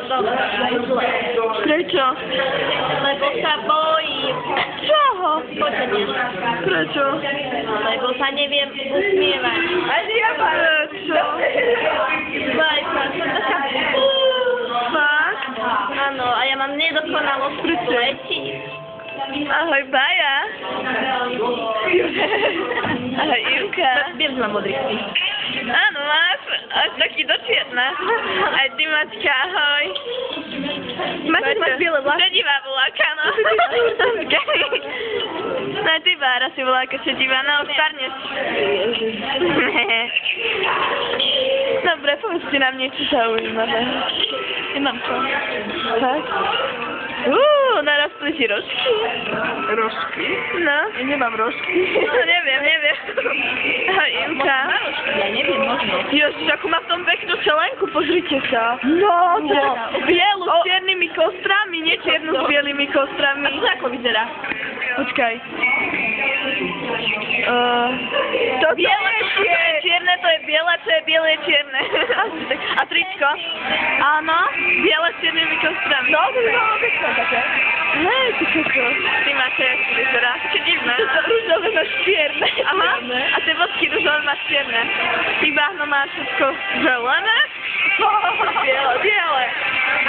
Dobra, zle. Prečo? Lebo sa bojím. Čoho? Chodenie. Prečo? Lebo sa neviem usmievať. Prečo? Bajka, som taká... Fakt? Áno, a ja mám nedokonalosť v pleti. Ahoj, Baja. Ahoj, Ivka. Viem, že mám modrý kvíz. Áno, máš. Až taký dočietna. Aj ty, Maťka, ahoj. Maťka, máš biele vlasy. Šedivá voláka, no. No aj ty, Bára, si voláka šedivá. No, starneš. Dobre, povedzte nám niečo zaujímavé. Nemám čo. Tak? Narastli ti rožky. Rožky? No. Ja nemám rožky. No, neviem. Ahoj, Imka. Ja neviem, možno. Ježiš, ako má v tom peknú čelenku, pozrite sa. No, bielu s čiernymi kostrami, nie čiernu s bielými kostrami. To ako vyzerá? Počkaj. To biele, to je čierne, to je biele, to je biele, je čierne. A tričko? Áno, biele s čiernymi kostrami. No, to by malo pekné také. Hej, ty koko. Ty máš, jak to vyzerá. Čo divné. Rúžové máš čierne. Aha, a tie vodky rúžové máš čierne. Ty bahno máš všetko zelené? Biele.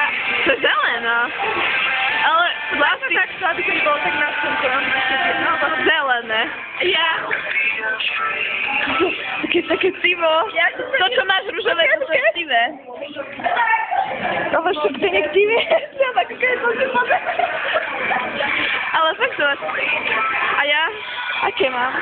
A to je zelená. Ale Láska tak sa, aby to bolo tak na slnku. zelené. Ja. Také civo. To, čo máš rúžové, to je civé. To máš všetky nektivie. Ja tak, keď som si povedal. Ale fakt to máš. A ja? Aké mám?